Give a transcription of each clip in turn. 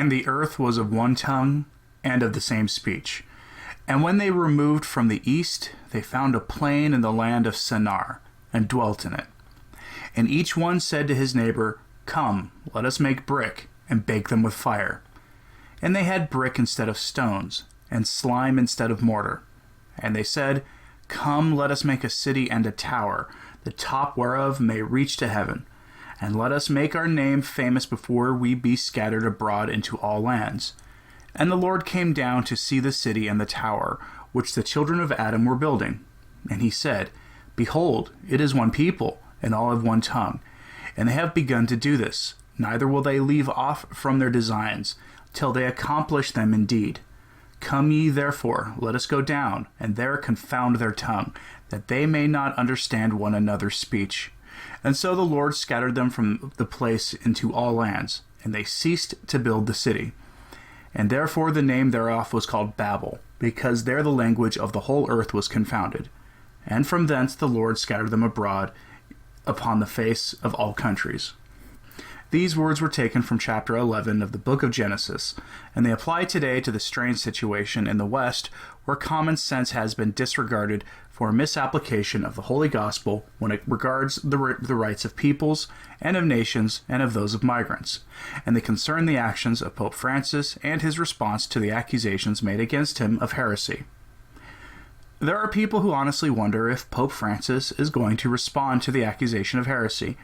And the earth was of one tongue and of the same speech. And when they removed from the east, they found a plain in the land of Shinar, and dwelt in it. And each one said to his neighbor, Come, let us make brick, and bake them with fire. And they had brick instead of stones, and slime instead of mortar. And they said, Come, let us make a city and a tower, the top whereof may reach to heaven. And let us make our name famous before we be scattered abroad into all lands. And the Lord came down to see the city and the tower, which the children of Adam were building. And he said, Behold, it is one people, and all have one tongue. And they have begun to do this, neither will they leave off from their designs, till they accomplish them indeed. Come ye therefore, let us go down, and there confound their tongue, that they may not understand one another's speech. And so the Lord scattered them from the place into all lands, and they ceased to build the city. And therefore the name thereof was called Babel, because there the language of the whole earth was confounded. And from thence the Lord scattered them abroad upon the face of all countries. These words were taken from chapter 11 of the book of Genesis, and they apply today to the strange situation in the West where common sense has been disregarded for a misapplication of the Holy Gospel when it regards the rights of peoples and of nations and of those of migrants, and they concern the actions of Pope Francis and his response to the accusations made against him of heresy. There are people who honestly wonder if Pope Francis is going to respond to the accusation of heresy.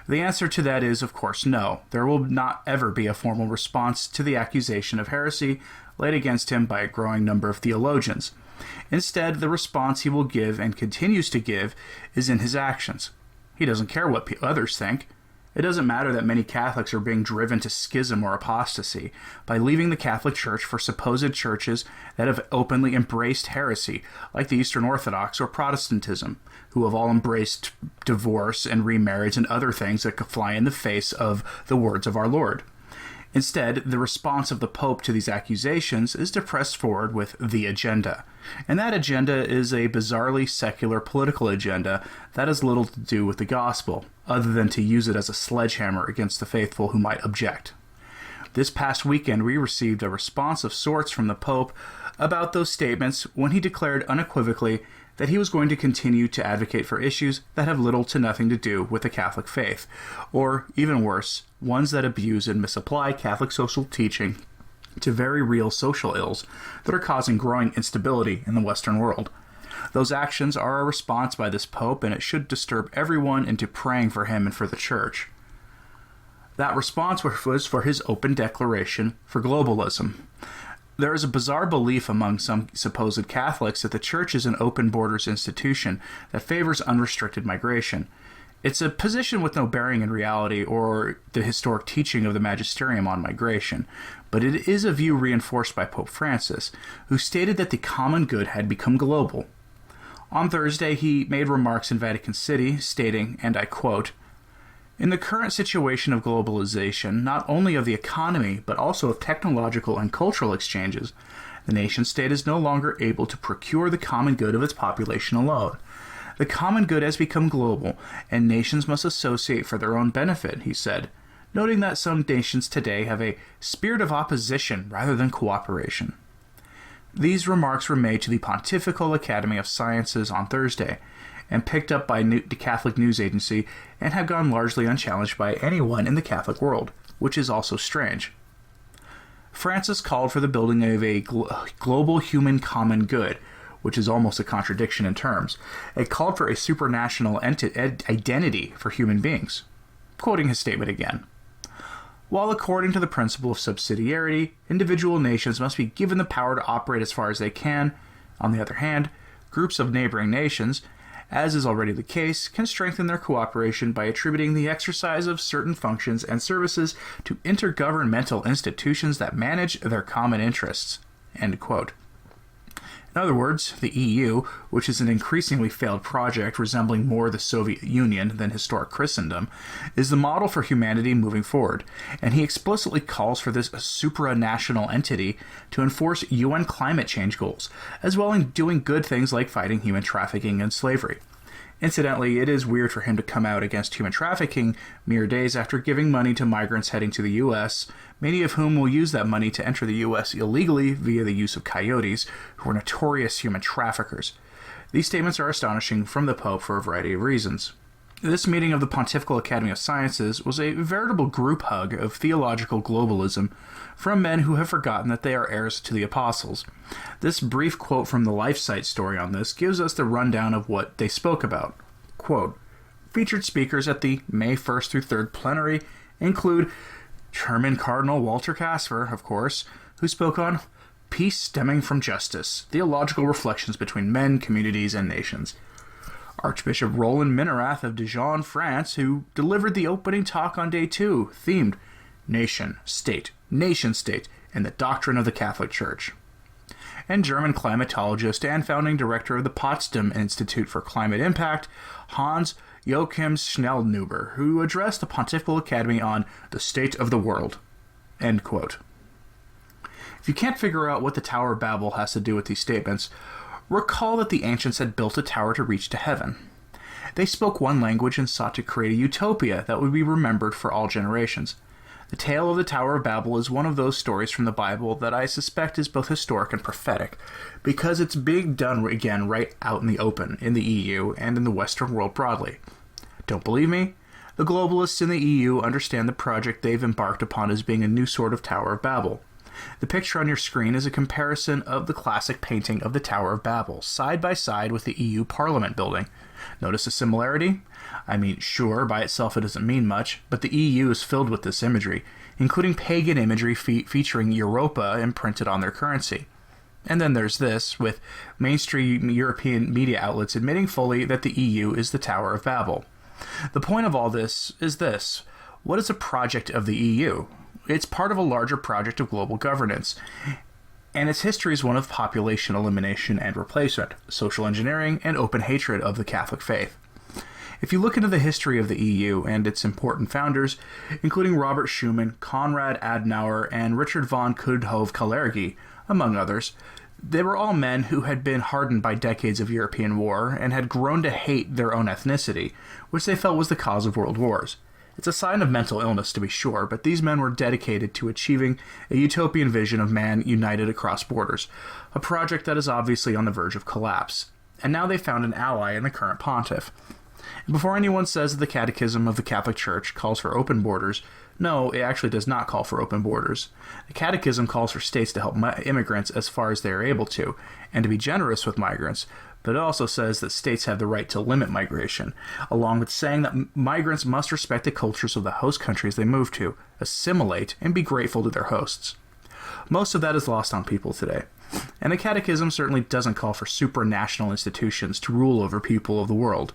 The answer to that is, of course, no. There will not ever be a formal response to the accusation of heresy laid against him by a growing number of theologians. Instead, the response he will give and continues to give is in his actions. He doesn't care what others think. It doesn't matter that many Catholics are being driven to schism or apostasy by leaving the Catholic Church for supposed churches that have openly embraced heresy, like the Eastern Orthodox or Protestantism, who have all embraced divorce and remarriage and other things that could fly in the face of the words of our Lord. Instead, the response of the Pope to these accusations is to press forward with the agenda. And that agenda is a bizarrely secular political agenda that has little to do with the gospel, other than to use it as a sledgehammer against the faithful who might object. This past weekend, we received a response of sorts from the Pope about those statements when he declared unequivocally that he was going to continue to advocate for issues that have little to nothing to do with the Catholic faith, or, even worse, ones that abuse and misapply Catholic social teaching to very real social ills that are causing growing instability in the Western world. Those actions are a response by this Pope, and it should disturb everyone into praying for him and for the Church. That response was for his open declaration for globalism. There is a bizarre belief among some supposed Catholics that the Church is an open borders institution that favors unrestricted migration. It's a position with no bearing in reality or the historic teaching of the magisterium on migration, but it is a view reinforced by Pope Francis, who stated that the common good had become global. On Thursday, he made remarks in Vatican City, stating, and I quote, "In the current situation of globalization, not only of the economy, but also of technological and cultural exchanges, the nation-state is no longer able to procure the common good of its population alone. The common good has become global, and nations must associate for their own benefit," he said, noting that some nations today have a spirit of opposition rather than cooperation. These remarks were made to the Pontifical Academy of Sciences on Thursday, and picked up by the Catholic News Agency, and have gone largely unchallenged by anyone in the Catholic world, which is also strange. Francis called for the building of a global human common good, which is almost a contradiction in terms. It called for a supranational identity for human beings. Quoting his statement again. While according to the principle of subsidiarity, individual nations must be given the power to operate as far as they can, on the other hand, groups of neighboring nations, as is already the case, can strengthen their cooperation by attributing the exercise of certain functions and services to intergovernmental institutions that manage their common interests." End quote. In other words, the EU, which is an increasingly failed project resembling more the Soviet Union than historic Christendom, is the model for humanity moving forward, and he explicitly calls for this supranational entity to enforce UN climate change goals, as well as doing good things like fighting human trafficking and slavery. Incidentally, it is weird for him to come out against human trafficking mere days after giving money to migrants heading to the U.S., many of whom will use that money to enter the U.S. illegally via the use of coyotes, who are notorious human traffickers. These statements are astonishing from the Pope for a variety of reasons. This meeting of the Pontifical Academy of Sciences was a veritable group hug of theological globalism from men who have forgotten that they are heirs to the apostles. This brief quote from the LifeSite story on this gives us the rundown of what they spoke about. Quote, featured speakers at the May 1st through 3rd plenary include Chairman Cardinal Walter Casper, of course, who spoke on peace stemming from justice, theological reflections between men, communities, and nations. Archbishop Roland Minerath of Dijon, France, who delivered the opening talk on day 2, themed Nation, State, and the Doctrine of the Catholic Church. And German climatologist and founding director of the Potsdam Institute for Climate Impact, Hans Joachim Schnellnuber, who addressed the Pontifical Academy on the state of the world. End quote. If you can't figure out what the Tower of Babel has to do with these statements, recall that the ancients had built a tower to reach to heaven. They spoke one language and sought to create a utopia that would be remembered for all generations. The tale of the Tower of Babel is one of those stories from the Bible that I suspect is both historic and prophetic, because it's being done again right out in the open, in the EU and in the Western world broadly. Don't believe me? The globalists in the EU understand the project they've embarked upon as being a new sort of Tower of Babel. The picture on your screen is a comparison of the classic painting of the Tower of Babel, side by side with the EU Parliament building. Notice the similarity? I mean, sure, by itself it doesn't mean much, but the EU is filled with this imagery, including pagan imagery featuring Europa imprinted on their currency. And then there's this, with mainstream European media outlets admitting fully that the EU is the Tower of Babel. The point of all this is this. What is a project of the EU? It's part of a larger project of global governance, and its history is one of population elimination and replacement, social engineering, and open hatred of the Catholic faith. If you look into the history of the EU and its important founders, including Robert Schuman, Konrad Adenauer, and Richard von Coudenhove-Kalergi, among others, they were all men who had been hardened by decades of European war and had grown to hate their own ethnicity, which they felt was the cause of world wars. It's a sign of mental illness, to be sure, but these men were dedicated to achieving a utopian vision of man united across borders, a project that is obviously on the verge of collapse. And now they found an ally in the current pontiff. And before anyone says that the Catechism of the Catholic Church calls for open borders, no, it actually does not call for open borders. The Catechism calls for states to help immigrants as far as they are able to, and to be generous with migrants, but it also says that states have the right to limit migration, along with saying that migrants must respect the cultures of the host countries they move to, assimilate, and be grateful to their hosts. Most of that is lost on people today, and the Catechism certainly doesn't call for supranational institutions to rule over people of the world.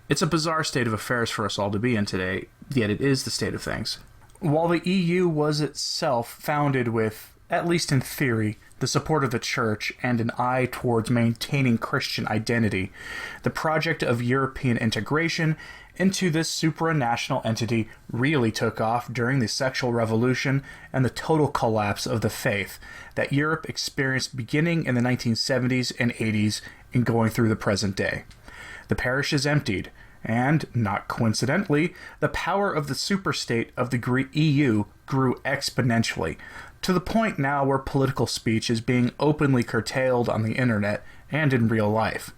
It's a bizarre state of affairs for us all to be in today, yet it is the state of things. While the EU was itself founded with, at least in theory, the support of the Church and an eye towards maintaining Christian identity, the project of European integration into this supranational entity really took off during the sexual revolution and the total collapse of the faith that Europe experienced beginning in the 1970s and 80s and going through the present day. The parishes emptied, and, not coincidentally, the power of the superstate of the EU grew exponentially, to the point now where political speech is being openly curtailed on the internet and in real life.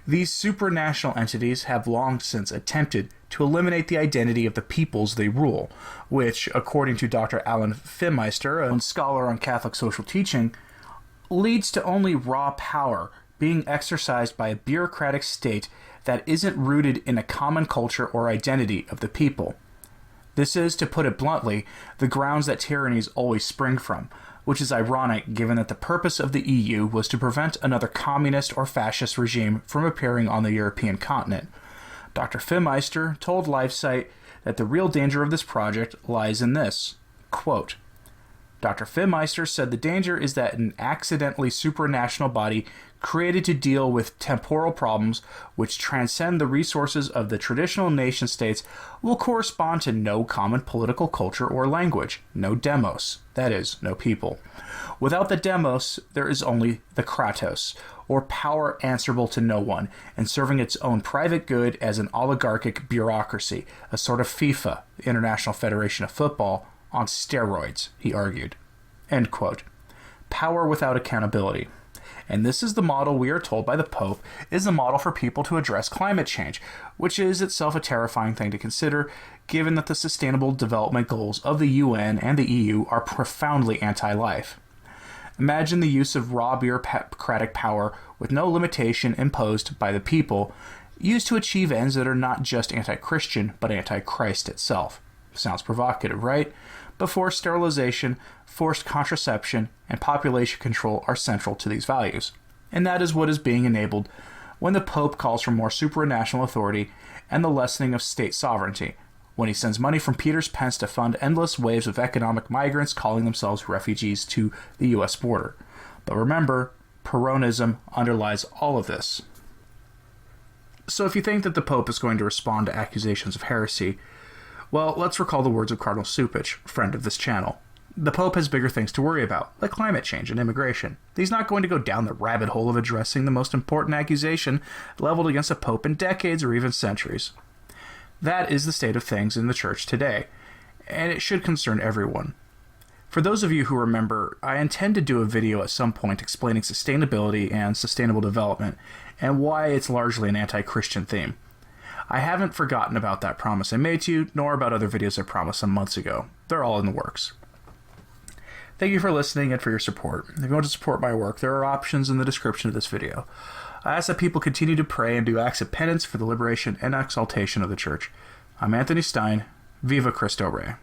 These supranational entities have long since attempted to eliminate the identity of the peoples they rule, which, according to Dr. Alan Fimmeister, a scholar on Catholic social teaching, leads to only raw power being exercised by a bureaucratic state that isn't rooted in a common culture or identity of the people. This is, to put it bluntly, the grounds that tyrannies always spring from, which is ironic given that the purpose of the EU was to prevent another communist or fascist regime from appearing on the European continent. Dr. Fimmeister told LifeSite that the real danger of this project lies in this, quote, Dr. Fimmeister said the danger is that an accidentally supranational body created to deal with temporal problems which transcend the resources of the traditional nation-states will correspond to no common political culture or language, no demos, that is, no people. Without the demos, there is only the kratos, or power answerable to no one, and serving its own private good as an oligarchic bureaucracy, a sort of FIFA, the International Federation of Football, on steroids, he argued. End quote. Power without accountability. And this is the model we are told by the Pope is the model for people to address climate change, which is itself a terrifying thing to consider, given that the Sustainable Development Goals of the UN and the EU are profoundly anti-life. Imagine the use of raw bureaucratic power with no limitation imposed by the people, used to achieve ends that are not just anti-Christian, but anti-Christ itself. Sounds provocative, right? But forced sterilization, forced contraception, and population control are central to these values. And that is what is being enabled when the Pope calls for more supranational authority and the lessening of state sovereignty, when he sends money from Peter's pence to fund endless waves of economic migrants calling themselves refugees to the U.S. border. But remember, Peronism underlies all of this. So if you think that the Pope is going to respond to accusations of heresy, well, let's recall the words of Cardinal Cupich, friend of this channel. The Pope has bigger things to worry about, like climate change and immigration. He's not going to go down the rabbit hole of addressing the most important accusation leveled against a Pope in decades or even centuries. That is the state of things in the Church today, and it should concern everyone. For those of you who remember, I intend to do a video at some point explaining sustainability and sustainable development, and why it's largely an anti-Christian theme. I haven't forgotten about that promise I made to you, nor about other videos I promised some months ago. They're all in the works. Thank you for listening and for your support. If you want to support my work, there are options in the description of this video. I ask that people continue to pray and do acts of penance for the liberation and exaltation of the Church. I'm Anthony Stine. Viva Cristo Rey.